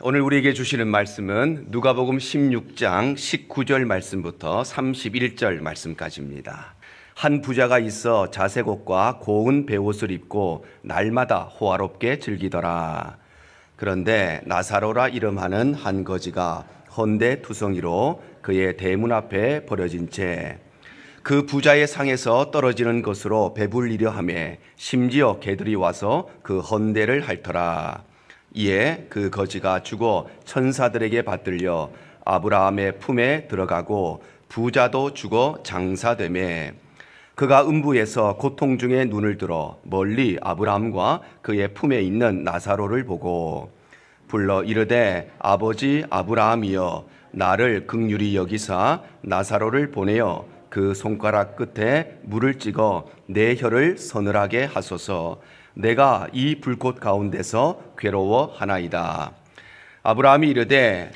오늘 우리에게 주시는 말씀은 누가복음 16장 19절 말씀부터 31절 말씀까지입니다. 한 부자가 있어 자색 옷과 고운 베옷을 입고 날마다 호화롭게 즐기더라. 그런데 나사로라 이름하는 한 거지가 헌데 투성이로 그의 대문 앞에 버려진 채 그 부자의 상에서 떨어지는 것으로 배불리려 하매 심지어 개들이 와서 그 헌데를 핥더라. 이에 그 거지가 죽어 천사들에게 받들려 아브라함의 품에 들어가고 부자도 죽어 장사되매 그가 음부에서 고통 중에 눈을 들어 멀리 아브라함과 그의 품에 있는 나사로를 보고 불러 이르되 아버지 아브라함이여 나를 긍휼히 여기사 나사로를 보내어 그 손가락 끝에 물을 찍어 내 혀를 서늘하게 하소서. 내가 이 불꽃 가운데서 괴로워하나이다. 아브라함이 이르되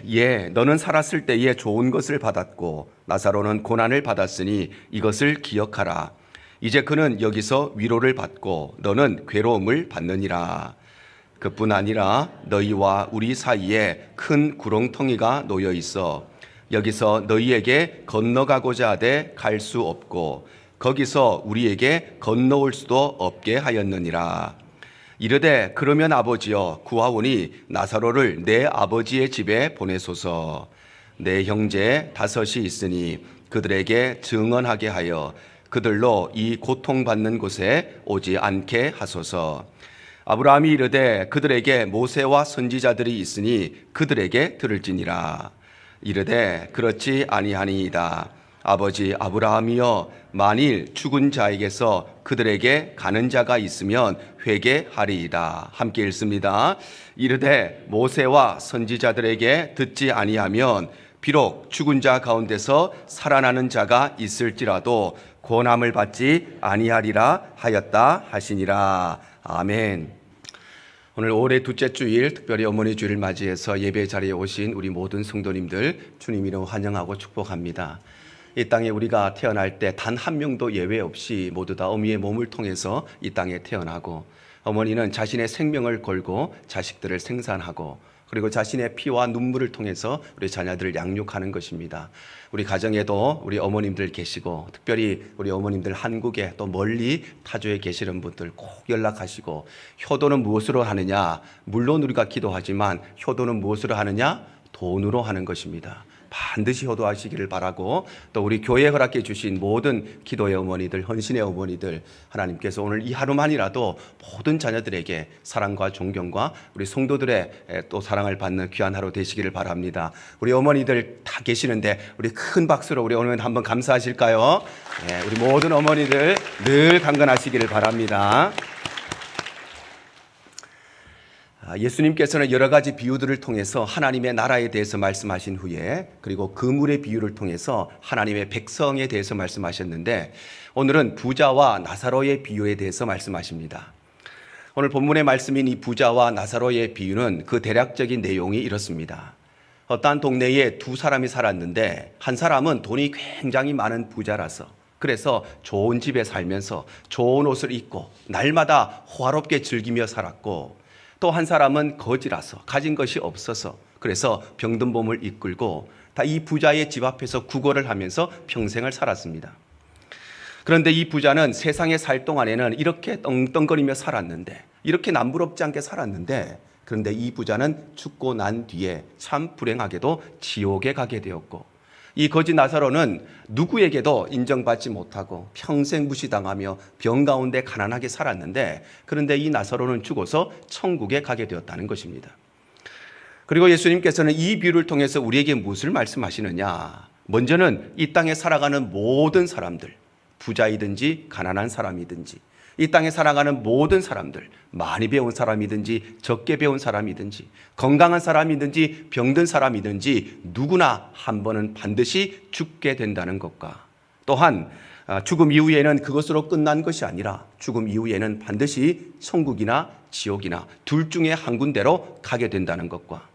너는 살았을 때에 좋은 것을 받았고 나사로는 고난을 받았으니 이것을 기억하라. 이제 그는 여기서 위로를 받고 너는 괴로움을 받느니라. 그뿐 아니라 너희와 우리 사이에 큰 구렁텅이가 놓여 있어 여기서 너희에게 건너가고자 하되 갈 수 없고 거기서 우리에게 건너올 수도 없게 하였느니라. 이르되 그러면 아버지여 구하오니 나사로를 내 아버지의 집에 보내소서. 내 형제 5이 있으니 그들에게 증언하게 하여 그들로 이 고통받는 곳에 오지 않게 하소서. 아브라함이 이르되 그들에게 모세와 선지자들이 있으니 그들에게 들을지니라. 이르되 그렇지 아니하니이다. 아버지 아브라함이여 만일 죽은 자에게서 그들에게 가는 자가 있으면 회개하리이다. 함께 읽습니다. 이르되 모세와 선지자들에게 듣지 아니하면 비록 죽은 자 가운데서 살아나는 자가 있을지라도 고난을 받지 아니하리라 하였다 하시니라. 아멘. 오늘 올해 둘째 주일 특별히 어머니 주일을 맞이해서 예배 자리에 오신 우리 모든 성도님들 주님 이름 환영하고 축복합니다. 이 땅에 우리가 태어날 때 단 한 명도 예외 없이 모두 다 어미의 몸을 통해서 이 땅에 태어나고 어머니는 자신의 생명을 걸고 자식들을 생산하고 그리고 자신의 피와 눈물을 통해서 우리 자녀들을 양육하는 것입니다. 우리 가정에도 우리 어머님들 계시고 특별히 우리 어머님들 한국에 또 멀리 타주에 계시는 분들 꼭 연락하시고 효도는 무엇으로 하느냐? 물론 우리가 기도하지만 효도는 무엇으로 하느냐? 돈으로 하는 것입니다. 반드시 효도하시기를 바라고 또 우리 교회에 허락해 주신 모든 기도의 어머니들, 헌신의 어머니들 하나님께서 오늘 이 하루만이라도 모든 자녀들에게 사랑과 존경과 우리 성도들의 또 사랑을 받는 귀한 하루 되시기를 바랍니다. 우리 어머니들 다 계시는데 우리 큰 박수로 우리 어머니 한번 감사하실까요? 우리 모든 어머니들 늘 강건하시기를 바랍니다. 예수님께서는 여러 가지 비유들을 통해서 하나님의 나라에 대해서 말씀하신 후에 그리고 그물의 비유를 통해서 하나님의 백성에 대해서 말씀하셨는데 오늘은 부자와 나사로의 비유에 대해서 말씀하십니다. 오늘 본문의 말씀인 이 부자와 나사로의 비유는 그 대략적인 내용이 이렇습니다. 어떠한 동네에 두 사람이 살았는데 한 사람은 돈이 굉장히 많은 부자라서 그래서 좋은 집에 살면서 좋은 옷을 입고 날마다 호화롭게 즐기며 살았고 또 한 사람은 거지라서 가진 것이 없어서 그래서 병든 몸을 이끌고 다 이 부자의 집 앞에서 구걸을 하면서 평생을 살았습니다. 그런데 이 부자는 세상에 살 동안에는 이렇게 떵떵거리며 살았는데 이렇게 남부럽지 않게 살았는데 그런데 이 부자는 죽고 난 뒤에 참 불행하게도 지옥에 가게 되었고 이 거지 나사로는 누구에게도 인정받지 못하고 평생 무시당하며 병 가운데 가난하게 살았는데 그런데 이 나사로는 죽어서 천국에 가게 되었다는 것입니다. 그리고 예수님께서는 이 비유를 통해서 우리에게 무엇을 말씀하시느냐? 먼저는 이 땅에 살아가는 모든 사람들, 부자이든지 가난한 사람이든지 이 땅에 살아가는 모든 사람들, 많이 배운 사람이든지 적게 배운 사람이든지 건강한 사람이든지 병든 사람이든지 누구나 한 번은 반드시 죽게 된다는 것과 또한 죽음 이후에는 그것으로 끝난 것이 아니라 죽음 이후에는 반드시 천국이나 지옥이나 둘 중에 한 군데로 가게 된다는 것과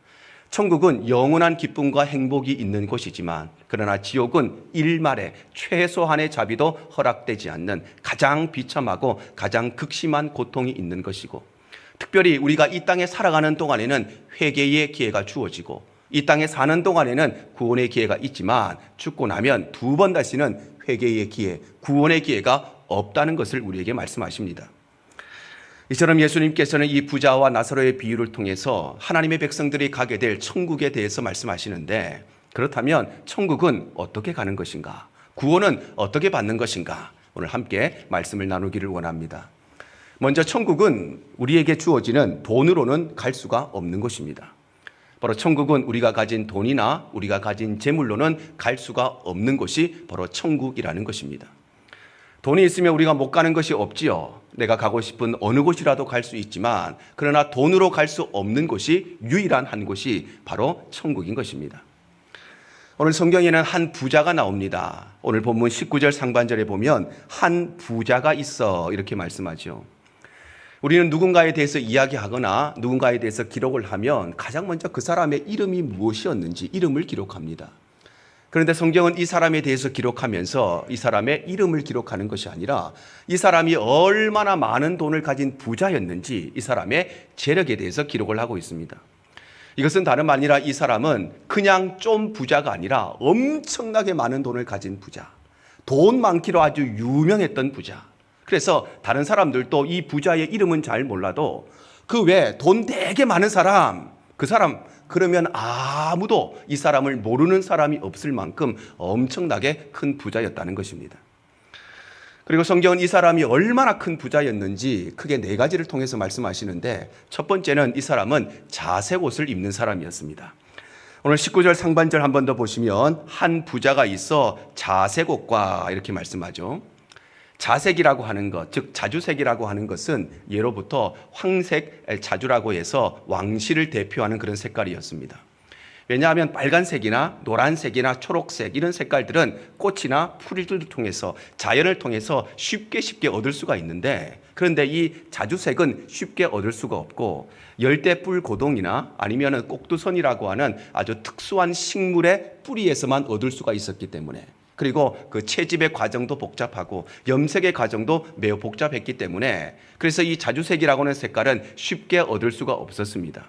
천국은 영원한 기쁨과 행복이 있는 곳이지만 그러나 지옥은 일말의 최소한의 자비도 허락되지 않는 가장 비참하고 가장 극심한 고통이 있는 것이고 특별히 우리가 이 땅에 살아가는 동안에는 회개의 기회가 주어지고 이 땅에 사는 동안에는 구원의 기회가 있지만 죽고 나면 두 번 다시는 회개의 기회, 구원의 기회가 없다는 것을 우리에게 말씀하십니다. 이처럼 예수님께서는 이 부자와 나사로의 비유를 통해서 하나님의 백성들이 가게 될 천국에 대해서 말씀하시는데, 그렇다면 천국은 어떻게 가는 것인가? 구원은 어떻게 받는 것인가? 오늘 함께 말씀을 나누기를 원합니다. 먼저 천국은 우리에게 주어지는 돈으로는 갈 수가 없는 것입니다. 바로 천국은 우리가 가진 돈이나 우리가 가진 재물로는 갈 수가 없는 곳이 바로 천국이라는 것입니다. 돈이 있으면 우리가 못 가는 것이 없지요. 내가 가고 싶은 어느 곳이라도 갈 수 있지만 그러나 돈으로 갈 수 없는 곳이 유일한 한 곳이 바로 천국인 것입니다. 오늘 성경에는 한 부자가 나옵니다. 오늘 본문 19절 상반절에 보면 한 부자가 있어 이렇게 말씀하죠. 우리는 누군가에 대해서 이야기하거나 누군가에 대해서 기록을 하면 가장 먼저 그 사람의 이름이 무엇이었는지 이름을 기록합니다. 그런데 성경은 이 사람에 대해서 기록하면서 이 사람의 이름을 기록하는 것이 아니라 이 사람이 얼마나 많은 돈을 가진 부자였는지 이 사람의 재력에 대해서 기록을 하고 있습니다. 이것은 다름 아니라 이 사람은 그냥 좀 부자가 아니라 엄청나게 많은 돈을 가진 부자, 돈 많기로 아주 유명했던 부자. 그래서 다른 사람들도 이 부자의 이름은 잘 몰라도 그 외에 돈 되게 많은 사람, 그 사람 그러면 아무도 이 사람을 모르는 사람이 없을 만큼 엄청나게 큰 부자였다는 것입니다. 그리고 성경은 이 사람이 얼마나 큰 부자였는지 크게 네 가지를 통해서 말씀하시는데, 첫 번째는 이 사람은 자색 옷을 입는 사람이었습니다. 오늘 19절 상반절 한 번 더 보시면 한 부자가 있어 자색 옷과 이렇게 말씀하죠. 자색이라고 하는 것, 즉 자주색이라고 하는 것은 예로부터 황색 자주라고 해서 왕실을 대표하는 그런 색깔이었습니다. 왜냐하면 빨간색이나 노란색이나 초록색 이런 색깔들은 꽃이나 풀들을 통해서 자연을 통해서 쉽게 얻을 수가 있는데, 그런데 이 자주색은 쉽게 얻을 수가 없고 열대뿔 고동이나 아니면 꼭두선이라고 하는 아주 특수한 식물의 뿌리에서만 얻을 수가 있었기 때문에, 그리고 그 채집의 과정도 복잡하고 염색의 과정도 매우 복잡했기 때문에 그래서 이 자주색이라고 하는 색깔은 쉽게 얻을 수가 없었습니다.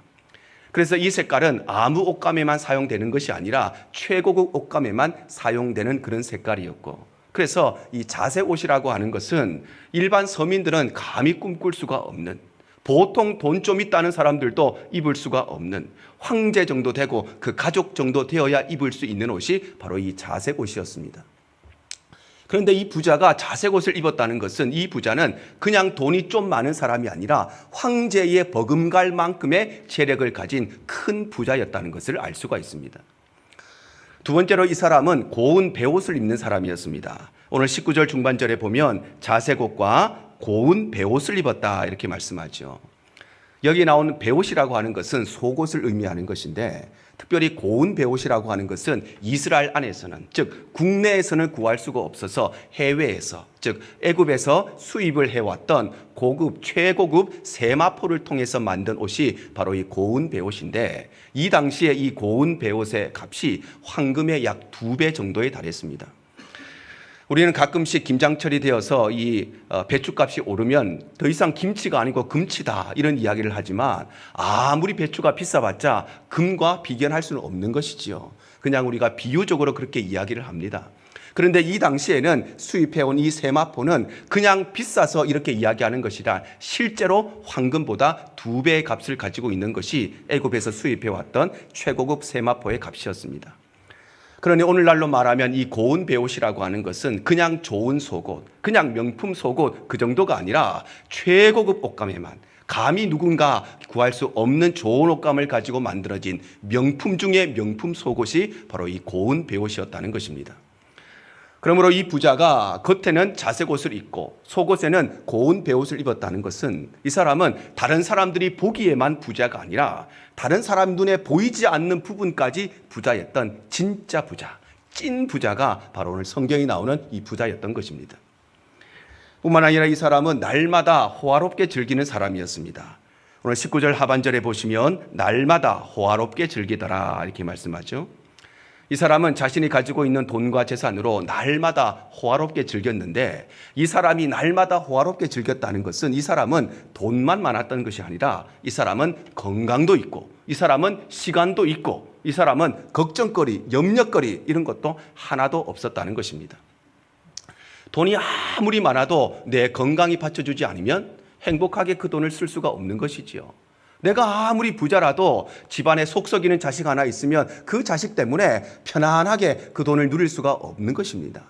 그래서 이 색깔은 아무 옷감에만 사용되는 것이 아니라 최고급 옷감에만 사용되는 그런 색깔이었고, 그래서 이 자색 옷이라고 하는 것은 일반 서민들은 감히 꿈꿀 수가 없는, 보통 돈 좀 있다는 사람들도 입을 수가 없는, 황제 정도 되고 그 가족 정도 되어야 입을 수 있는 옷이 바로 이 자색 옷이었습니다. 그런데 이 부자가 자색 옷을 입었다는 것은 이 부자는 그냥 돈이 좀 많은 사람이 아니라 황제의 버금갈 만큼의 재력을 가진 큰 부자였다는 것을 알 수가 있습니다. 두 번째로 이 사람은 고운 베옷을 입는 사람이었습니다. 오늘 19절 중반절에 보면 자색 옷과 고운 베옷을 입었다 이렇게 말씀하죠. 여기 나오는 베옷이라고 하는 것은 속옷을 의미하는 것인데, 특별히 고운 베옷이라고 하는 것은 이스라엘 안에서는, 즉 국내에서는 구할 수가 없어서 해외에서, 즉 애굽에서 수입을 해왔던 고급 최고급 세마포를 통해서 만든 옷이 바로 이 고운 베옷인데, 이 당시에 이 고운 베옷의 값이 황금의 약 2배 정도에 달했습니다. 우리는 가끔씩 김장철이 되어서 이 배추값이 오르면 더 이상 김치가 아니고 금치다 이런 이야기를 하지만, 아무리 배추가 비싸봤자 금과 비견할 수는 없는 것이지요. 그냥 우리가 비유적으로 그렇게 이야기를 합니다. 그런데 이 당시에는 수입해온 이 세마포는 그냥 비싸서 이렇게 이야기하는 것이라 실제로 황금보다 2배의 값을 가지고 있는 것이 애굽에서 수입해왔던 최고급 세마포의 값이었습니다. 그러니 오늘날로 말하면 이 고운 베옷이라고 하는 것은 그냥 좋은 속옷, 그냥 명품 속옷 그 정도가 아니라 최고급 옷감에만, 감히 누군가 구할 수 없는 좋은 옷감을 가지고 만들어진 명품 중의 명품 속옷이 바로 이 고운 베옷이었다는 것입니다. 그러므로 이 부자가 겉에는 자색 옷을 입고 속옷에는 고운 베옷을 입었다는 것은 이 사람은 다른 사람들이 보기에만 부자가 아니라 다른 사람 눈에 보이지 않는 부분까지 부자였던 진짜 부자, 찐 부자가 바로 오늘 성경이 나오는 이 부자였던 것입니다. 뿐만 아니라 이 사람은 날마다 호화롭게 즐기는 사람이었습니다. 오늘 19절 하반절에 보시면 날마다 호화롭게 즐기더라 이렇게 말씀하죠. 이 사람은 자신이 가지고 있는 돈과 재산으로 날마다 호화롭게 즐겼는데, 이 사람이 날마다 호화롭게 즐겼다는 것은 이 사람은 돈만 많았던 것이 아니라 이 사람은 건강도 있고, 이 사람은 시간도 있고, 이 사람은 걱정거리, 염려거리 이런 것도 하나도 없었다는 것입니다. 돈이 아무리 많아도 내 건강이 받쳐주지 않으면 행복하게 그 돈을 쓸 수가 없는 것이지요. 내가 아무리 부자라도 집안에 속 썩이는 자식 하나 있으면 그 자식 때문에 편안하게 그 돈을 누릴 수가 없는 것입니다.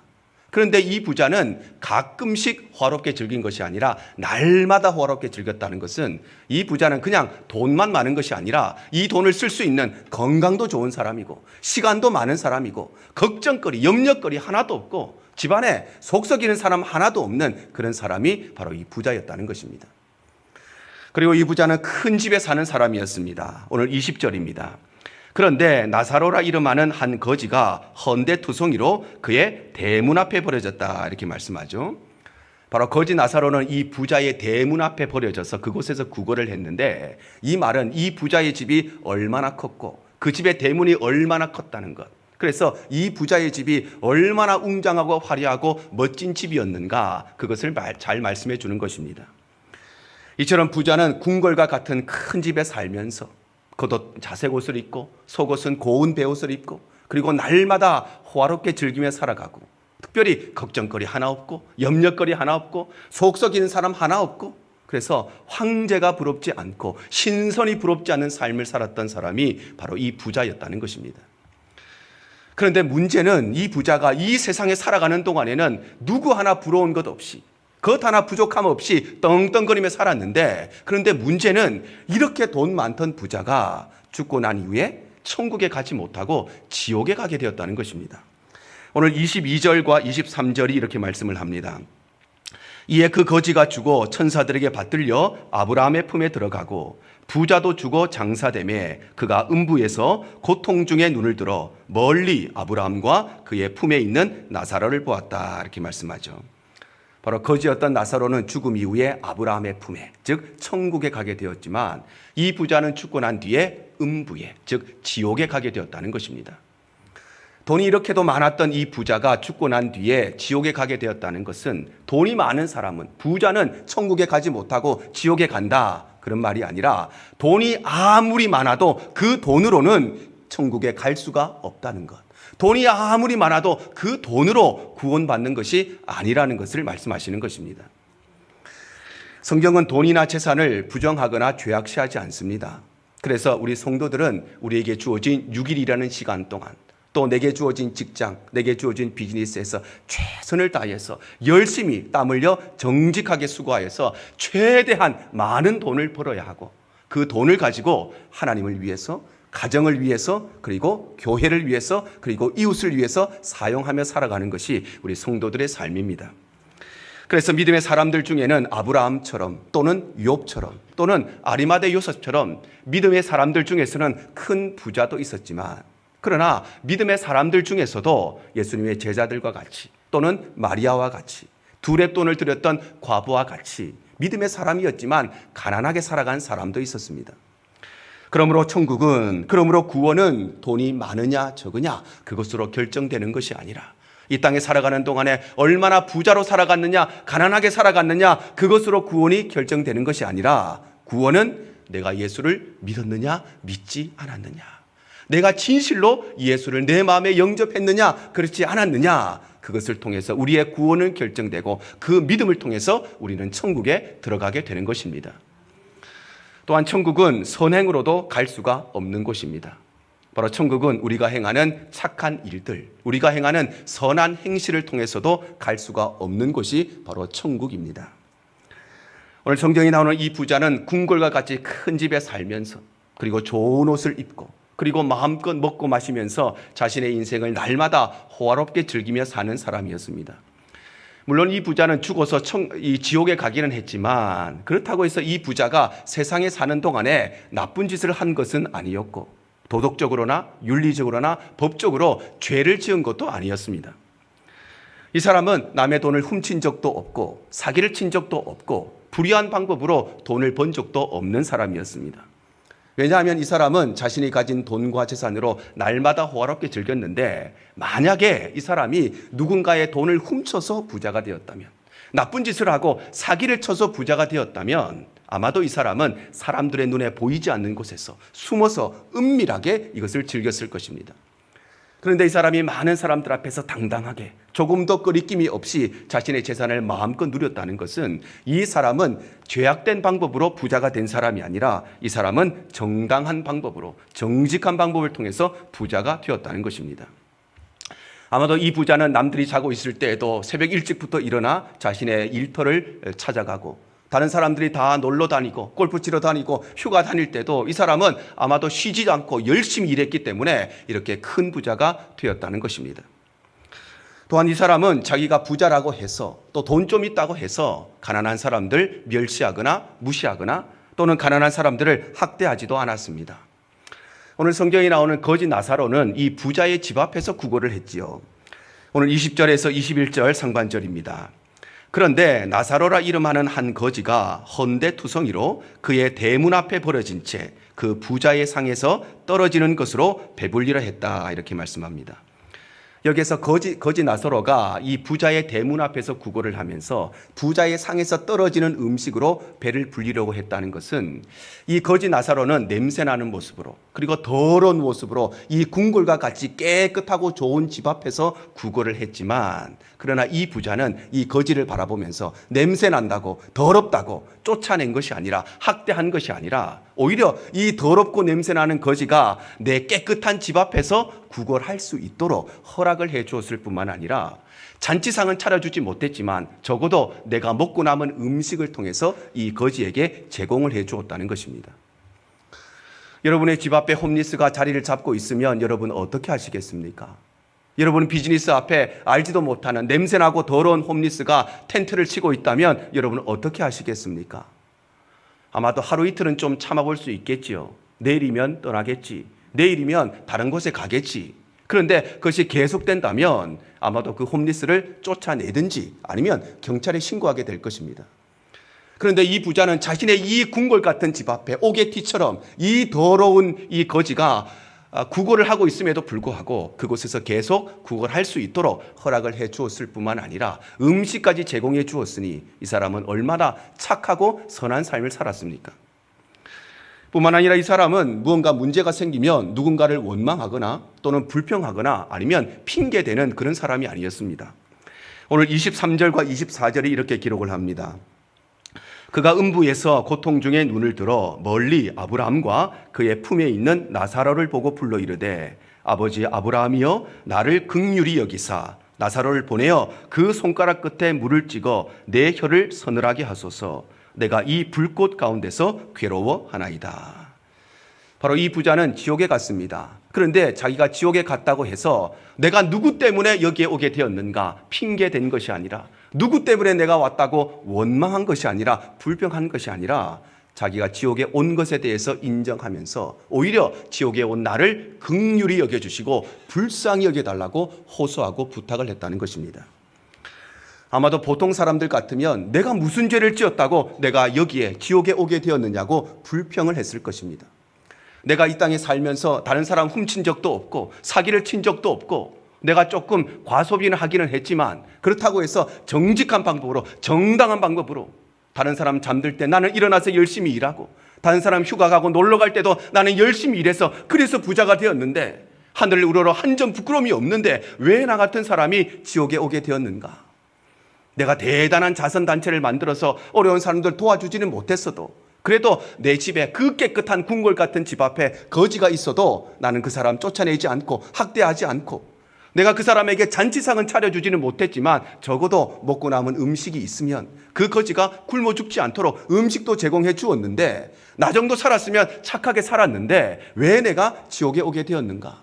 그런데 이 부자는 가끔씩 호화롭게 즐긴 것이 아니라 날마다 호화롭게 즐겼다는 것은, 이 부자는 그냥 돈만 많은 것이 아니라 이 돈을 쓸 수 있는 건강도 좋은 사람이고, 시간도 많은 사람이고, 걱정거리, 염려거리 하나도 없고, 집안에 속 썩이는 사람 하나도 없는 그런 사람이 바로 이 부자였다는 것입니다. 그리고 이 부자는 큰 집에 사는 사람이었습니다. 오늘 20절입니다. 그런데 나사로라 이름하는 한 거지가 헌데투성이로 그의 대문 앞에 버려졌다, 이렇게 말씀하죠. 바로 거지 나사로는 이 부자의 대문 앞에 버려져서 그곳에서 구걸을 했는데, 이 말은 이 부자의 집이 얼마나 컸고 그 집의 대문이 얼마나 컸다는 것, 그래서 이 부자의 집이 얼마나 웅장하고 화려하고 멋진 집이었는가, 그것을 잘 말씀해 주는 것입니다. 이처럼 부자는 궁궐과 같은 큰 집에 살면서 겉옷 자색 옷을 입고 속옷은 고운 베옷을 입고, 그리고 날마다 호화롭게 즐기며 살아가고, 특별히 걱정거리 하나 없고 염려거리 하나 없고 속 썩이는 사람 하나 없고, 그래서 황제가 부럽지 않고 신선이 부럽지 않은 삶을 살았던 사람이 바로 이 부자였다는 것입니다. 그런데 문제는 이 부자가 이 세상에 살아가는 동안에는 누구 하나 부러운 것 없이, 것 하나 부족함 없이 떵떵거리며 살았는데, 그런데 문제는 이렇게 돈 많던 부자가 죽고 난 이후에 천국에 가지 못하고 지옥에 가게 되었다는 것입니다. 오늘 22절과 23절이 이렇게 말씀을 합니다. 이에 그 거지가 죽어 천사들에게 받들려 아브라함의 품에 들어가고, 부자도 죽어 장사되매 그가 음부에서 고통 중에 눈을 들어 멀리 아브라함과 그의 품에 있는 나사로를 보았다, 이렇게 말씀하죠. 바로 거지였던 나사로는 죽음 이후에 아브라함의 품에, 즉 천국에 가게 되었지만, 이 부자는 죽고 난 뒤에 음부에, 즉 지옥에 가게 되었다는 것입니다. 돈이 이렇게도 많았던 이 부자가 죽고 난 뒤에 지옥에 가게 되었다는 것은, 돈이 많은 사람은, 부자는 천국에 가지 못하고 지옥에 간다, 그런 말이 아니라 돈이 아무리 많아도 그 돈으로는 천국에 갈 수가 없다는 것, 돈이 아무리 많아도 그 돈으로 구원받는 것이 아니라는 것을 말씀하시는 것입니다. 성경은 돈이나 재산을 부정하거나 죄악시하지 않습니다. 그래서 우리 성도들은 우리에게 주어진 6일이라는 시간 동안, 또 내게 주어진 직장, 내게 주어진 비즈니스에서 최선을 다해서 열심히 땀 흘려 정직하게 수고하여서 최대한 많은 돈을 벌어야 하고, 그 돈을 가지고 하나님을 위해서, 가정을 위해서, 그리고 교회를 위해서, 그리고 이웃을 위해서 사용하며 살아가는 것이 우리 성도들의 삶입니다. 그래서 믿음의 사람들 중에는 아브라함처럼, 또는 욥처럼, 또는 아리마대 요셉처럼 믿음의 사람들 중에서는 큰 부자도 있었지만, 그러나 믿음의 사람들 중에서도 예수님의 제자들과 같이, 또는 마리아와 같이, 두렙돈을 들였던 과부와 같이 믿음의 사람이었지만 가난하게 살아간 사람도 있었습니다. 그러므로 그러므로 구원은 돈이 많으냐 적으냐 그것으로 결정되는 것이 아니라, 이 땅에 살아가는 동안에 얼마나 부자로 살아갔느냐, 가난하게 살아갔느냐, 그것으로 구원이 결정되는 것이 아니라, 구원은 내가 예수를 믿었느냐 믿지 않았느냐, 내가 진실로 예수를 내 마음에 영접했느냐 그렇지 않았느냐, 그것을 통해서 우리의 구원은 결정되고, 그 믿음을 통해서 우리는 천국에 들어가게 되는 것입니다. 또한 천국은 선행으로도 갈 수가 없는 곳입니다. 바로 천국은 우리가 행하는 착한 일들, 우리가 행하는 선한 행실을 통해서도 갈 수가 없는 곳이 바로 천국입니다. 오늘 성경에 나오는 이 부자는 궁궐과 같이 큰 집에 살면서, 그리고 좋은 옷을 입고, 그리고 마음껏 먹고 마시면서 자신의 인생을 날마다 호화롭게 즐기며 사는 사람이었습니다. 물론 이 부자는 죽어서 이 지옥에 가기는 했지만, 그렇다고 해서 이 부자가 세상에 사는 동안에 나쁜 짓을 한 것은 아니었고, 도덕적으로나 윤리적으로나 법적으로 죄를 지은 것도 아니었습니다. 이 사람은 남의 돈을 훔친 적도 없고, 사기를 친 적도 없고, 불의한 방법으로 돈을 번 적도 없는 사람이었습니다. 왜냐하면 이 사람은 자신이 가진 돈과 재산으로 날마다 호화롭게 즐겼는데, 만약에 이 사람이 누군가의 돈을 훔쳐서 부자가 되었다면, 나쁜 짓을 하고 사기를 쳐서 부자가 되었다면 아마도 이 사람은 사람들의 눈에 보이지 않는 곳에서 숨어서 은밀하게 이것을 즐겼을 것입니다. 그런데 이 사람이 많은 사람들 앞에서 당당하게 조금도 꺼리낌이 없이 자신의 재산을 마음껏 누렸다는 것은, 이 사람은 죄악된 방법으로 부자가 된 사람이 아니라 이 사람은 정당한 방법으로, 정직한 방법을 통해서 부자가 되었다는 것입니다. 아마도 이 부자는 남들이 자고 있을 때에도 새벽 일찍부터 일어나 자신의 일터를 찾아가고, 다른 사람들이 다 놀러 다니고 골프 치러 다니고 휴가 다닐 때도 이 사람은 아마도 쉬지 않고 열심히 일했기 때문에 이렇게 큰 부자가 되었다는 것입니다. 또한 이 사람은 자기가 부자라고 해서, 또 돈 좀 있다고 해서 가난한 사람들 멸시하거나 무시하거나 또는 가난한 사람들을 학대하지도 않았습니다. 오늘 성경에 나오는 거지 나사로는 이 부자의 집 앞에서 구걸을 했지요. 오늘 20절에서 21절 상반절입니다. 그런데 나사로라 이름하는 한 거지가 헌데투성이로 그의 대문 앞에 버려진 채 그 부자의 상에서 떨어지는 것으로 배불리라 했다, 이렇게 말씀합니다. 여기서 거지 나사로가 이 부자의 대문 앞에서 구걸을 하면서 부자의 상에서 떨어지는 음식으로 배를 불리려고 했다는 것은, 이 거지 나사로는 냄새나는 모습으로, 그리고 더러운 모습으로 이 궁궐과 같이 깨끗하고 좋은 집 앞에서 구걸을 했지만, 그러나 이 부자는 이 거지를 바라보면서 냄새난다고 더럽다고 쫓아낸 것이 아니라, 학대한 것이 아니라, 오히려 이 더럽고 냄새나는 거지가 내 깨끗한 집 앞에서 구걸할 수 있도록 허락을 해 주었을 뿐만 아니라, 잔치상은 차려주지 못했지만 적어도 내가 먹고 남은 음식을 통해서 이 거지에게 제공을 해 주었다는 것입니다. 여러분의 집 앞에 홈리스가 자리를 잡고 있으면 여러분 어떻게 하시겠습니까? 여러분 비즈니스 앞에 알지도 못하는 냄새나고 더러운 홈리스가 텐트를 치고 있다면 여러분 어떻게 하시겠습니까? 아마도 하루 이틀은 좀 참아볼 수 있겠지요. 내일이면 떠나겠지. 내일이면 다른 곳에 가겠지. 그런데 그것이 계속된다면 아마도 그 홈리스를 쫓아내든지 아니면 경찰에 신고하게 될 것입니다. 그런데 이 부자는 자신의 이 궁궐 같은 집 앞에 오게티처럼 이 더러운 이 거지가 구걸을 하고 있음에도 불구하고 그곳에서 계속 구걸할 수 있도록 허락을 해 주었을 뿐만 아니라 음식까지 제공해 주었으니 이 사람은 얼마나 착하고 선한 삶을 살았습니까? 뿐만 아니라 이 사람은 무언가 문제가 생기면 누군가를 원망하거나 또는 불평하거나 아니면 핑계대는 그런 사람이 아니었습니다. 오늘 23절과 24절이 이렇게 기록을 합니다. 그가 음부에서 고통 중에 눈을 들어 멀리 아브라함과 그의 품에 있는 나사로를 보고 불러 이르되, 아버지 아브라함이여 나를 긍휼히 여기사 나사로를 보내어 그 손가락 끝에 물을 찍어 내 혀를 서늘하게 하소서. 내가 이 불꽃 가운데서 괴로워하나이다. 바로 이 부자는 지옥에 갔습니다. 그런데 자기가 지옥에 갔다고 해서 내가 누구 때문에 여기에 오게 되었는가 핑계댄 것이 아니라, 누구 때문에 내가 왔다고 원망한 것이 아니라, 불평한 것이 아니라 자기가 지옥에 온 것에 대해서 인정하면서 오히려 지옥에 온 나를 긍휼히 여겨주시고 불쌍히 여겨달라고 호소하고 부탁을 했다는 것입니다. 아마도 보통 사람들 같으면 내가 무슨 죄를 지었다고 내가 여기에 지옥에 오게 되었느냐고 불평을 했을 것입니다. 내가 이 땅에 살면서 다른 사람 훔친 적도 없고 사기를 친 적도 없고 내가 조금 과소비는 하기는 했지만 그렇다고 해서 정직한 방법으로, 정당한 방법으로 다른 사람 잠들 때 나는 일어나서 열심히 일하고, 다른 사람 휴가 가고 놀러 갈 때도 나는 열심히 일해서 그래서 부자가 되었는데, 하늘을 우러러 한 점 부끄러움이 없는데 왜 나 같은 사람이 지옥에 오게 되었는가? 내가 대단한 자선단체를 만들어서 어려운 사람들 도와주지는 못했어도, 그래도 내 집에 그 깨끗한 궁궐 같은 집 앞에 거지가 있어도 나는 그 사람 쫓아내지 않고 학대하지 않고, 내가 그 사람에게 잔치상은 차려주지는 못했지만 적어도 먹고 남은 음식이 있으면 그 거지가 굶어 죽지 않도록 음식도 제공해 주었는데, 나 정도 살았으면 착하게 살았는데 왜 내가 지옥에 오게 되었는가?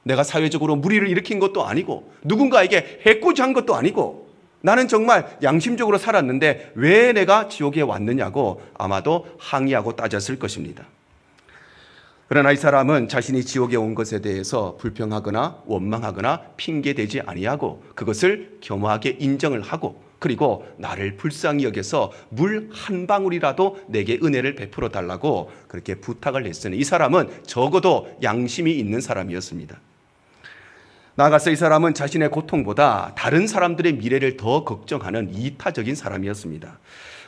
내가 사회적으로 무리를 일으킨 것도 아니고 누군가에게 해코지한 것도 아니고 나는 정말 양심적으로 살았는데 왜 내가 지옥에 왔느냐고 아마도 항의하고 따졌을 것입니다. 그러나 이 사람은 자신이 지옥에 온 것에 대해서 불평하거나 원망하거나 핑계대지 아니하고 그것을 겸허하게 인정을 하고 그리고 나를 불쌍히 여겨서 물 한 방울이라도 내게 은혜를 베풀어 달라고 그렇게 부탁을 했으니 이 사람은 적어도 양심이 있는 사람이었습니다. 나아가서 이 사람은 자신의 고통보다 다른 사람들의 미래를 더 걱정하는 이타적인 사람이었습니다.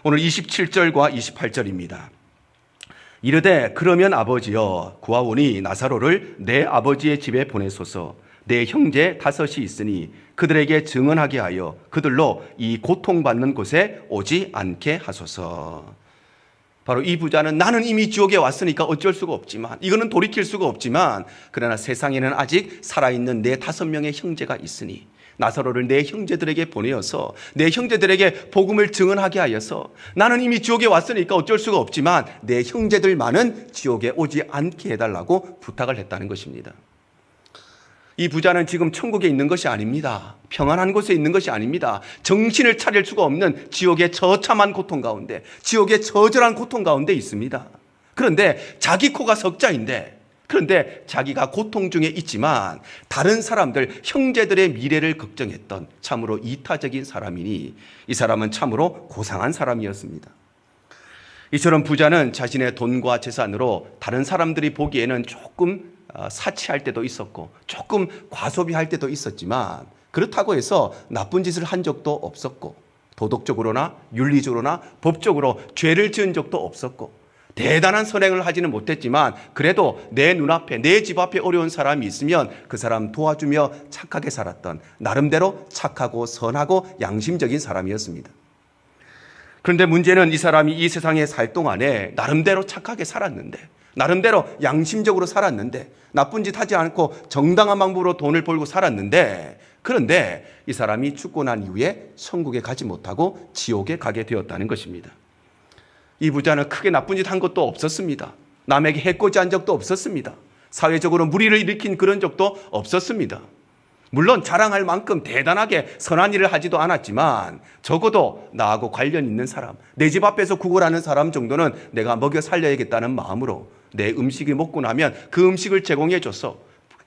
오늘 27절과 28절입니다. 이르되 그러면 아버지여 구하오니 나사로를 내 아버지의 집에 보내소서. 내 형제 5이 있으니 그들에게 증언하게 하여 그들로 이 고통받는 곳에 오지 않게 하소서. 바로 이 부자는 나는 이미 지옥에 왔으니까 어쩔 수가 없지만, 이거는 돌이킬 수가 없지만, 그러나 세상에는 아직 살아있는 내 5명의 형제가 있으니 나사로를 내 형제들에게 보내어서 내 형제들에게 복음을 증언하게 하여서 나는 이미 지옥에 왔으니까 어쩔 수가 없지만 내 형제들만은 지옥에 오지 않게 해달라고 부탁을 했다는 것입니다. 이 부자는 지금 천국에 있는 것이 아닙니다. 평안한 곳에 있는 것이 아닙니다. 정신을 차릴 수가 없는 지옥의 처참한 고통 가운데, 지옥의 처절한 고통 가운데 있습니다. 그런데 자기 코가 석자인데, 그런데 자기가 고통 중에 있지만 다른 사람들, 형제들의 미래를 걱정했던 참으로 이타적인 사람이니 이 사람은 참으로 고상한 사람이었습니다. 이처럼 부자는 자신의 돈과 재산으로 다른 사람들이 보기에는 조금 사치할 때도 있었고 조금 과소비할 때도 있었지만, 그렇다고 해서 나쁜 짓을 한 적도 없었고 도덕적으로나 윤리적으로나 법적으로 죄를 지은 적도 없었고 대단한 선행을 하지는 못했지만 그래도 내 눈앞에, 내 집 앞에 어려운 사람이 있으면 그 사람 도와주며 착하게 살았던, 나름대로 착하고 선하고 양심적인 사람이었습니다. 그런데 문제는 이 사람이 이 세상에 살 동안에 나름대로 착하게 살았는데, 나름대로 양심적으로 살았는데, 나쁜 짓 하지 않고 정당한 방법으로 돈을 벌고 살았는데, 그런데 이 사람이 죽고 난 이후에 천국에 가지 못하고 지옥에 가게 되었다는 것입니다. 이 부자는 크게 나쁜 짓 한 것도 없었습니다. 남에게 해코지한 적도 없었습니다. 사회적으로 무리를 일으킨 그런 적도 없었습니다. 물론 자랑할 만큼 대단하게 선한 일을 하지도 않았지만 적어도 나하고 관련 있는 사람, 내 집 앞에서 구걸하는 사람 정도는 내가 먹여 살려야겠다는 마음으로 내 음식이 먹고 나면 그 음식을 제공해 줬어.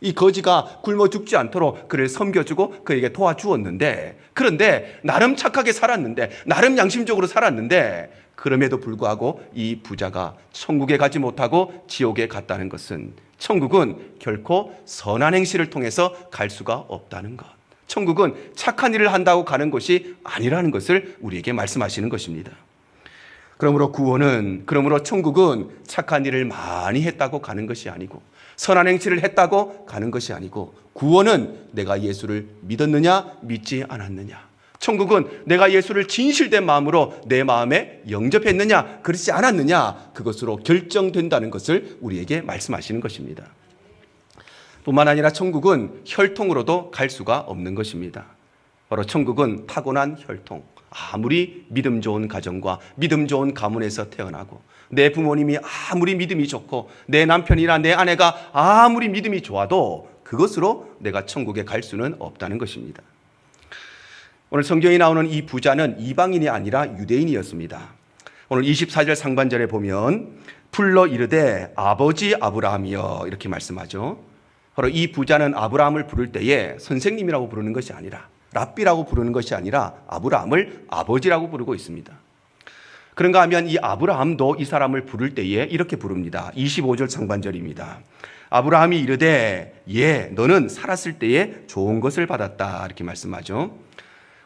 이 거지가 굶어 죽지 않도록 그를 섬겨주고 그에게 도와주었는데, 그런데 나름 착하게 살았는데, 나름 양심적으로 살았는데, 그럼에도 불구하고 이 부자가 천국에 가지 못하고 지옥에 갔다는 것은, 천국은 결코 선한 행실을 통해서 갈 수가 없다는 것, 천국은 착한 일을 한다고 가는 것이 아니라는 것을 우리에게 말씀하시는 것입니다. 그러므로 천국은 착한 일을 많이 했다고 가는 것이 아니고, 선한 행실을 했다고 가는 것이 아니고, 구원은 내가 예수를 믿었느냐 믿지 않았느냐, 천국은 내가 예수를 진실된 마음으로 내 마음에 영접했느냐 그렇지 않았느냐, 그것으로 결정된다는 것을 우리에게 말씀하시는 것입니다. 뿐만 아니라 천국은 혈통으로도 갈 수가 없는 것입니다. 바로 천국은 타고난 혈통, 아무리 믿음 좋은 가정과 믿음 좋은 가문에서 태어나고 내 부모님이 아무리 믿음이 좋고 내 남편이나 내 아내가 아무리 믿음이 좋아도 그것으로 내가 천국에 갈 수는 없다는 것입니다. 오늘 성경에 나오는 이 부자는 이방인이 아니라 유대인이었습니다. 오늘 24절 상반절에 보면 불러 이르되 아버지 아브라함이여 이렇게 말씀하죠. 바로 이 부자는 아브라함을 부를 때에 선생님이라고 부르는 것이 아니라, 랍비라고 부르는 것이 아니라 아브라함을 아버지라고 부르고 있습니다. 그런가 하면 이 아브라함도 이 사람을 부를 때에 이렇게 부릅니다. 25절 상반절입니다. 아브라함이 이르되 예 너는 살았을 때에 좋은 것을 받았다 이렇게 말씀하죠.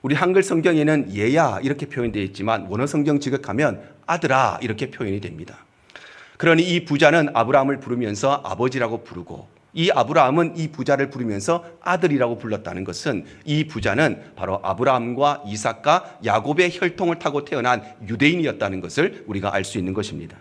우리 한글 성경에는 얘야 이렇게 표현되어 있지만 원어 성경 지극하면 아들아 이렇게 표현이 됩니다. 그러니 이 부자는 아브라함을 부르면서 아버지라고 부르고, 이 아브라함은 이 부자를 부르면서 아들이라고 불렀다는 것은 이 부자는 바로 아브라함과 이삭과 야곱의 혈통을 타고 태어난 유대인이었다는 것을 우리가 알 수 있는 것입니다.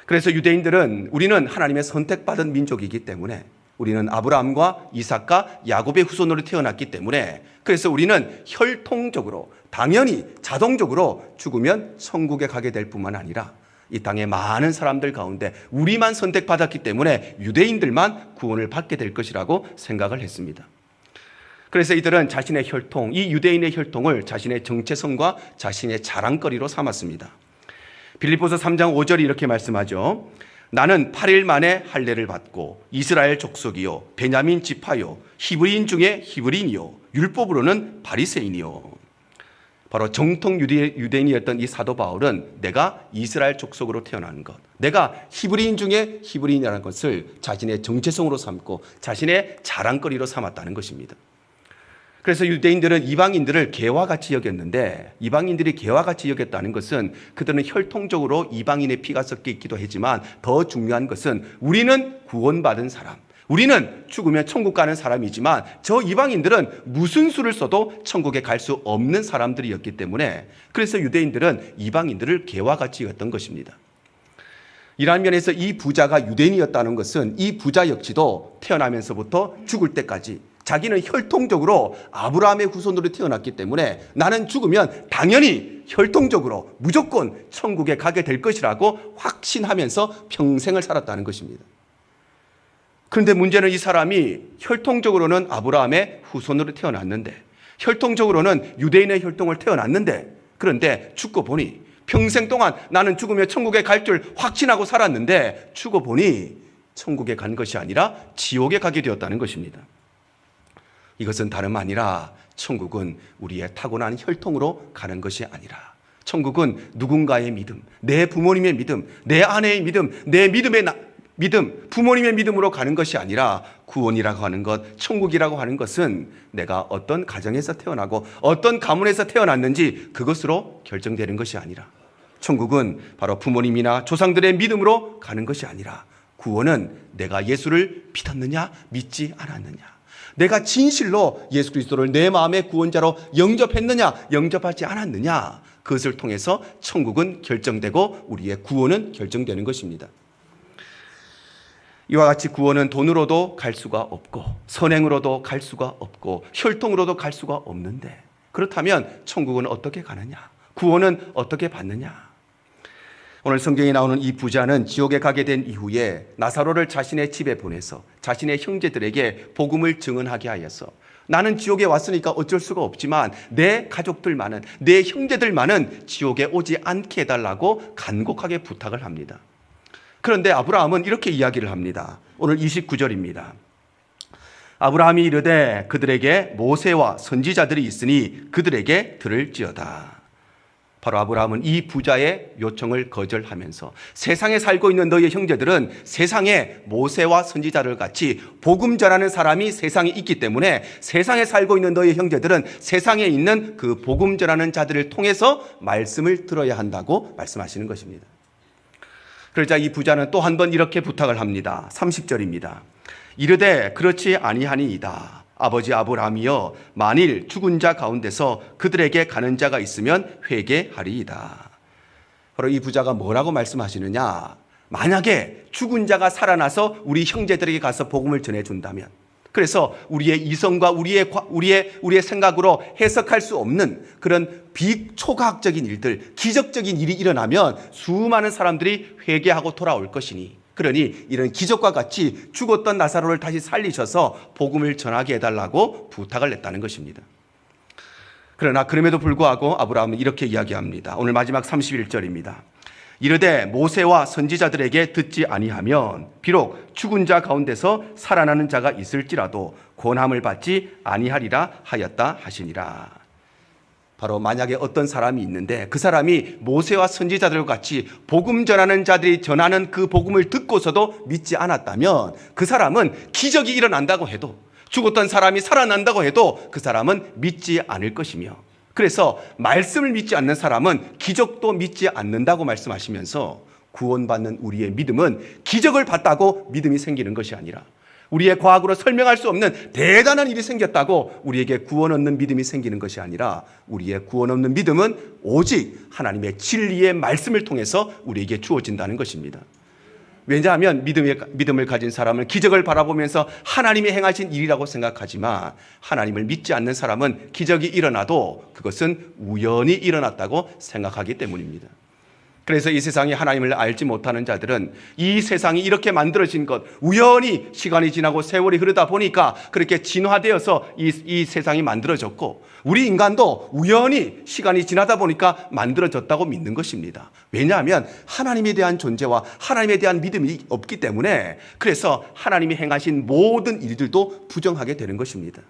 그래서 유대인들은 우리는 하나님의 선택받은 민족이기 때문에, 우리는 아브라함과 이삭과 야곱의 후손으로 태어났기 때문에, 그래서 우리는 혈통적으로 당연히 자동적으로 죽으면 천국에 가게 될 뿐만 아니라 이 땅의 많은 사람들 가운데 우리만 선택받았기 때문에 유대인들만 구원을 받게 될 것이라고 생각을 했습니다. 그래서 이들은 자신의 혈통, 이 유대인의 혈통을 자신의 정체성과 자신의 자랑거리로 삼았습니다. 빌립보서 3장 5절이 이렇게 말씀하죠. 나는 8일 만에 할례를 받고 이스라엘 족속이요 베냐민 지파요 히브리인 중에 히브리인이요 율법으로는 바리새인이요. 바로 정통 유대인이었던 이 사도 바울은 내가 이스라엘 족속으로 태어난 것, 내가 히브리인 중에 히브리인이라는 것을 자신의 정체성으로 삼고 자신의 자랑거리로 삼았다는 것입니다. 그래서 유대인들은 이방인들을 개와 같이 여겼는데, 이방인들이 개와 같이 여겼다는 것은 그들은 혈통적으로 이방인의 피가 섞여 있기도 하지만 더 중요한 것은 우리는 구원받은 사람, 우리는 죽으면 천국 가는 사람이지만 저 이방인들은 무슨 수를 써도 천국에 갈 수 없는 사람들이었기 때문에, 그래서 유대인들은 이방인들을 개와 같이 여겼던 것입니다. 이러한 면에서 이 부자가 유대인이었다는 것은 이 부자 역시도 태어나면서부터 죽을 때까지 자기는 혈통적으로 아브라함의 후손으로 태어났기 때문에 나는 죽으면 당연히 혈통적으로 무조건 천국에 가게 될 것이라고 확신하면서 평생을 살았다는 것입니다. 그런데 문제는 이 사람이 혈통적으로는 아브라함의 후손으로 태어났는데, 혈통적으로는 유대인의 혈통을 태어났는데, 그런데 죽고 보니 평생 동안 나는 죽으면 천국에 갈 줄 확신하고 살았는데 죽어 보니 천국에 간 것이 아니라 지옥에 가게 되었다는 것입니다. 이것은 다름 아니라 천국은 우리의 타고난 혈통으로 가는 것이 아니라 천국은 누군가의 믿음, 내 부모님의 믿음, 내 아내의 믿음, 내 믿음의 믿음, 부모님의 믿음으로 가는 것이 아니라 구원이라고 하는 것, 천국이라고 하는 것은 내가 어떤 가정에서 태어나고 어떤 가문에서 태어났는지 그것으로 결정되는 것이 아니라, 천국은 바로 부모님이나 조상들의 믿음으로 가는 것이 아니라 구원은 내가 예수를 믿었느냐 믿지 않았느냐, 내가 진실로 예수 그리스도를 내 마음의 구원자로 영접했느냐 영접하지 않았느냐, 그것을 통해서 천국은 결정되고 우리의 구원은 결정되는 것입니다. 이와 같이 구원은 돈으로도 갈 수가 없고 선행으로도 갈 수가 없고 혈통으로도 갈 수가 없는데, 그렇다면 천국은 어떻게 가느냐, 구원은 어떻게 받느냐? 오늘 성경에 나오는 이 부자는 지옥에 가게 된 이후에 나사로를 자신의 집에 보내서 자신의 형제들에게 복음을 증언하게 하여서, 나는 지옥에 왔으니까 어쩔 수가 없지만 내 가족들만은, 내 형제들만은 지옥에 오지 않게 해달라고 간곡하게 부탁을 합니다. 그런데 아브라함은 이렇게 이야기를 합니다. 오늘 29절입니다. 아브라함이 이르되 그들에게 모세와 선지자들이 있으니 그들에게 들을지어다. 바로 아브라함은 이 부자의 요청을 거절하면서 세상에 살고 있는 너희의 형제들은 세상에 모세와 선지자를 같이 복음 전하는 사람이 세상에 있기 때문에 세상에 살고 있는 너희의 형제들은 세상에 있는 그 복음 전하는 자들을 통해서 말씀을 들어야 한다고 말씀하시는 것입니다. 그러자 이 부자는 또 한 번 이렇게 부탁을 합니다. 30절입니다. 이르되 그렇지 아니하니이다. 아버지 아브라함이여, 만일 죽은 자 가운데서 그들에게 가는 자가 있으면 회개하리이다. 바로 이 부자가 뭐라고 말씀하시느냐, 만약에 죽은 자가 살아나서 우리 형제들에게 가서 복음을 전해준다면, 그래서 우리의 이성과 우리의 생각으로 해석할 수 없는 그런 비초과학적인 일들, 기적적인 일이 일어나면 수많은 사람들이 회개하고 돌아올 것이니, 그러니 이런 기적과 같이 죽었던 나사로를 다시 살리셔서 복음을 전하게 해달라고 부탁을 냈다는 것입니다. 그러나 그럼에도 불구하고 아브라함은 이렇게 이야기합니다. 오늘 마지막 31절입니다. 이르되 모세와 선지자들에게 듣지 아니하면 비록 죽은 자 가운데서 살아나는 자가 있을지라도 권함을 받지 아니하리라 하였다 하시니라. 바로 만약에 어떤 사람이 있는데 그 사람이 모세와 선지자들과 같이 복음 전하는 자들이 전하는 그 복음을 듣고서도 믿지 않았다면 그 사람은 기적이 일어난다고 해도, 죽었던 사람이 살아난다고 해도 그 사람은 믿지 않을 것이며, 그래서 말씀을 믿지 않는 사람은 기적도 믿지 않는다고 말씀하시면서 구원받는 우리의 믿음은 기적을 봤다고 믿음이 생기는 것이 아니라 우리의 과학으로 설명할 수 없는 대단한 일이 생겼다고 우리에게 구원 얻는 믿음이 생기는 것이 아니라 우리의 구원 얻는 믿음은 오직 하나님의 진리의 말씀을 통해서 우리에게 주어진다는 것입니다. 왜냐하면 믿음을 가진 사람은 기적을 바라보면서 하나님이 행하신 일이라고 생각하지만 하나님을 믿지 않는 사람은 기적이 일어나도 그것은 우연히 일어났다고 생각하기 때문입니다. 그래서 이 세상에 하나님을 알지 못하는 자들은 이 세상이 이렇게 만들어진 것, 우연히 시간이 지나고 세월이 흐르다 보니까 그렇게 진화되어서 이 세상이 만들어졌고, 우리 인간도 우연히 시간이 지나다 보니까 만들어졌다고 믿는 것입니다. 왜냐하면 하나님에 대한 존재와 하나님에 대한 믿음이 없기 때문에, 그래서 하나님이 행하신 모든 일들도 부정하게 되는 것입니다.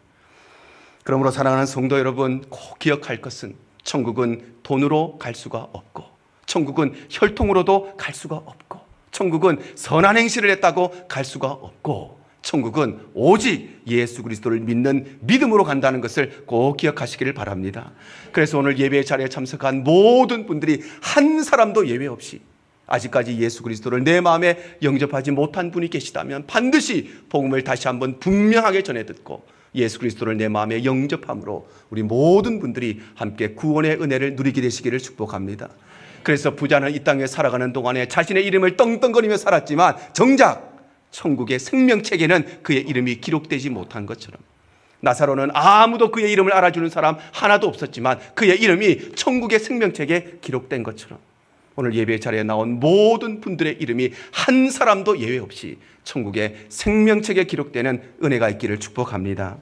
그러므로 사랑하는 성도 여러분, 꼭 기억할 것은 천국은 돈으로 갈 수가 없고, 천국은 혈통으로도 갈 수가 없고, 천국은 선한 행실을 했다고 갈 수가 없고, 천국은 오직 예수 그리스도를 믿는 믿음으로 간다는 것을 꼭 기억하시기를 바랍니다. 그래서 오늘 예배 자리에 참석한 모든 분들이 한 사람도 예외 없이 아직까지 예수 그리스도를 내 마음에 영접하지 못한 분이 계시다면 반드시 복음을 다시 한번 분명하게 전해 듣고 예수 그리스도를 내 마음에 영접함으로 우리 모든 분들이 함께 구원의 은혜를 누리게 되시기를 축복합니다. 그래서 부자는 이 땅에 살아가는 동안에 자신의 이름을 떵떵거리며 살았지만 정작 천국의 생명책에는 그의 이름이 기록되지 못한 것처럼, 나사로는 아무도 그의 이름을 알아주는 사람 하나도 없었지만 그의 이름이 천국의 생명책에 기록된 것처럼 오늘 예배 자리에 나온 모든 분들의 이름이 한 사람도 예외 없이 천국의 생명책에 기록되는 은혜가 있기를 축복합니다.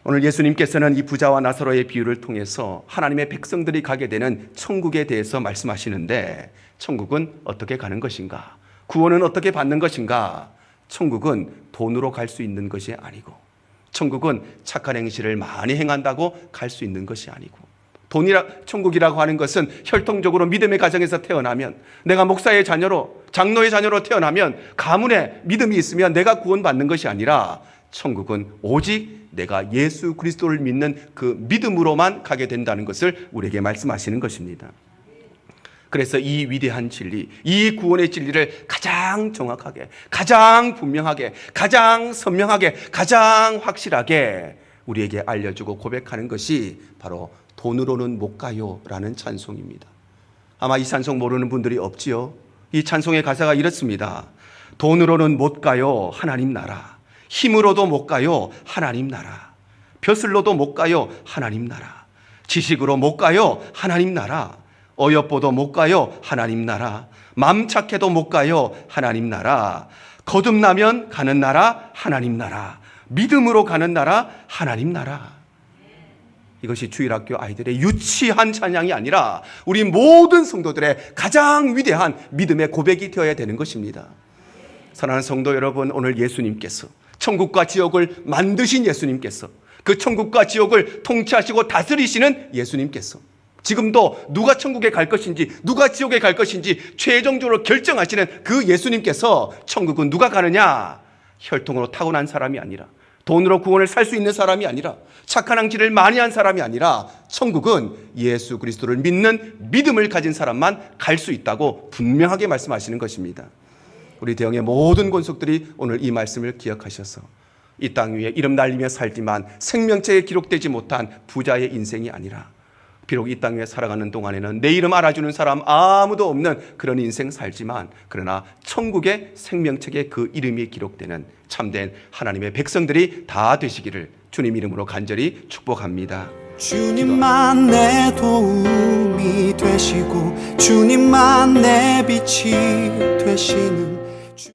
오늘 예수님께서는 이 부자와 나사로의 비유를 통해서 하나님의 백성들이 가게 되는 천국에 대해서 말씀하시는데, 천국은 어떻게 가는 것인가? 구원은 어떻게 받는 것인가? 천국은 돈으로 갈 수 있는 것이 아니고, 천국은 착한 행실을 많이 행한다고 갈 수 있는 것이 아니고, 천국이라고 하는 것은 혈통적으로 믿음의 가정에서 태어나면, 내가 목사의 자녀로, 장로의 자녀로 태어나면, 가문에 믿음이 있으면 내가 구원받는 것이 아니라, 천국은 오직 내가 예수 그리스도를 믿는 그 믿음으로만 가게 된다는 것을 우리에게 말씀하시는 것입니다. 그래서 이 위대한 진리, 이 구원의 진리를 가장 정확하게, 가장 분명하게, 가장 선명하게, 가장 확실하게 우리에게 알려주고 고백하는 것이 바로 돈으로는 못 가요 라는 찬송입니다. 아마 이 찬송 모르는 분들이 없지요. 이 찬송의 가사가 이렇습니다. 돈으로는 못 가요 하나님 나라, 힘으로도 못 가요 하나님 나라, 벼슬로도 못 가요 하나님 나라, 지식으로 못 가요 하나님 나라, 어여뻐도 못 가요 하나님 나라, 맘 착해도 못 가요 하나님 나라, 거듭나면 가는 나라 하나님 나라, 믿음으로 가는 나라 하나님 나라. 이것이 주일학교 아이들의 유치한 찬양이 아니라 우리 모든 성도들의 가장 위대한 믿음의 고백이 되어야 되는 것입니다. 사랑하는 성도 여러분, 오늘 예수님께서, 천국과 지옥을 만드신 예수님께서, 그 천국과 지옥을 통치하시고 다스리시는 예수님께서, 지금도 누가 천국에 갈 것인지 누가 지옥에 갈 것인지 최종적으로 결정하시는 그 예수님께서, 천국은 누가 가느냐? 혈통으로 타고난 사람이 아니라, 돈으로 구원을 살 수 있는 사람이 아니라, 착한 행실을 많이 한 사람이 아니라, 천국은 예수 그리스도를 믿는 믿음을 가진 사람만 갈 수 있다고 분명하게 말씀하시는 것입니다. 우리 대형의 모든 권속들이 오늘 이 말씀을 기억하셔서 이 땅 위에 이름 날리며 살지만 생명책에 기록되지 못한 부자의 인생이 아니라, 비록 이 땅에 살아가는 동안에는 내 이름 알아주는 사람 아무도 없는 그런 인생 살지만, 그러나 천국의 생명책에 그 이름이 기록되는 참된 하나님의 백성들이 다 되시기를 주님 이름으로 간절히 축복합니다. 주님만 내 도움이 되시고 주님만 내 빛이 되시는